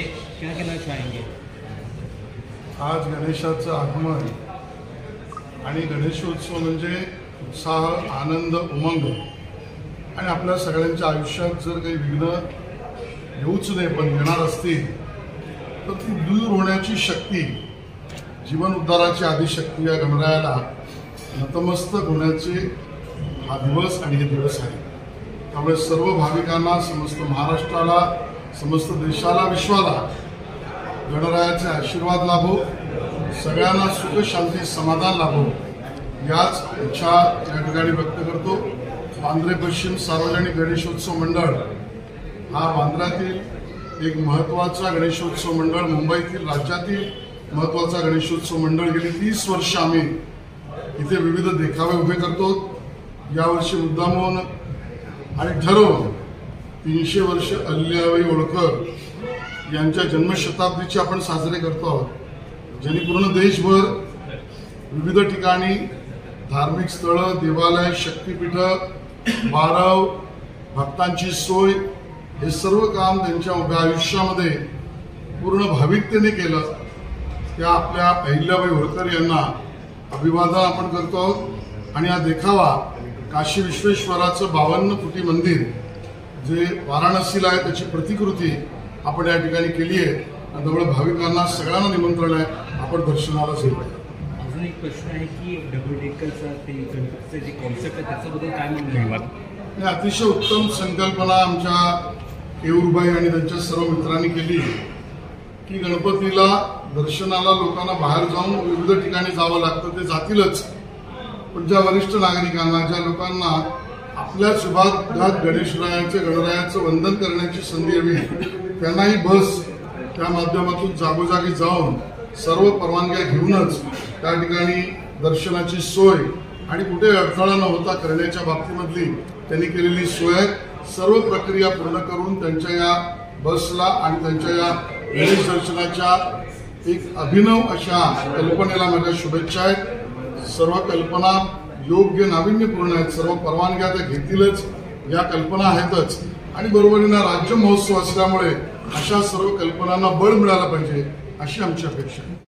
क्या कहना चाहेंगे? आज गणेशाचं आगमन आणि गणेशोत्सव म्हणजे उत्साह, आनंद, उमंग आणि आपल्या सगळ्यांच्या आयुष्यात जर काही विघ्न येऊच नये पण येणार असतील तर ती दूर होण्याची शक्ती, जीवन उद्धाराची आदिशक्ती या गणरायाला नतमस्तक होण्याचे हा दिवस आणि हे दिवस आहे। त्यामुळे सर्व भाविकांना, समस्त महाराष्ट्राला, समस्त देशाला, विश्वाला गणरायाचे आशीर्वाद लाभो, सगळ्यांना सुख, शांती, समाधान लाभो याच इच्छा या ठिकाणी व्यक्त करतो। वांद्रे पश्चिम सार्वजनिक गणेशोत्सव मंडळ हा वांद्र्यातील एक महत्त्वाचा गणेशोत्सव मंडळ, मुंबईतील, राज्यातील महत्त्वाचा गणेशोत्सव मंडळ। गेली 30 वर्ष आम्ही इथे विविध देखावे उभे करतो। यावर्षी मुद्दामून आणि ठरवून 300 वर्ष अहिल्याबाई होळकर यांच्या जन्मशताब्दीचे आपण साजरे करतो आहोत। ज्यांनी पूर्ण देशभर विविध ठिकाणी धार्मिक स्थळं, देवालय, शक्तिपीठ, वारव, भक्तांची सोय हे सर्व काम त्यांच्या उभ्या आयुष्यामध्ये पूर्ण भाविकतेने केलं। त्या आपल्या अहिल्याबाई होळकर यांना अभिवादन आपण करतो आहोत। आणि हा देखावा काशी विश्वेश्वराचं 52 फुटी मंदिर जे वाराणसीला आहे त्याची प्रतिकृती आपण या ठिकाणी केली आहे। त्यामुळे भाविकांना सगळ्यांना निमंत्रण आहे, आपण दर्शनाला जाऊ। अजून एक प्रश्न आहे की डबल डेकरचा ते गणपतीचे जे कॉन्सेप्ट आहे त्याच्याबद्दल काय म्हणणं? अतिशय उत्तम संकल्पना आमच्या केऊरबाई आणि त्यांच्या सर्व मित्रांनी केली की गणपतीला दर्शनाला लोकांना बाहेर जाऊन विविध ठिकाणी जावं लागतं, ते जातीलच, पण ज्या वरिष्ठ नागरिकांना, ज्या लोकांना आपल्या शुभात गणरायाचं वंदन करण्याची संधी हवी त्यांना ही बस त्या माध्यमातून जागोजागी जाऊन सर्व परवानग्या घेऊनच त्या ठिकाणी दर्शनाची सोय आणि कुठे अडथळा न होता करण्याच्या बाबतीमधली त्यांनी केलेली सोय, सर्व प्रक्रिया पूर्ण करून त्यांच्या या बसला आणि त्यांच्या या गणेश दर्शनाच्या एक अभिनव अशा कल्पनेला माझ्या शुभेच्छा आहेत। सर्व कल्पना योग्य, नाविन्यपूर्ण आहेत, सर्व परवानग्या त्या घेतीलच, या कल्पना आहेतच। आणि बरोबरीनं राज्य महोत्सव असल्यामुळे अशा सर्व कल्पनांना बळ मिळालं पाहिजे अशी आमची अपेक्षा आहे।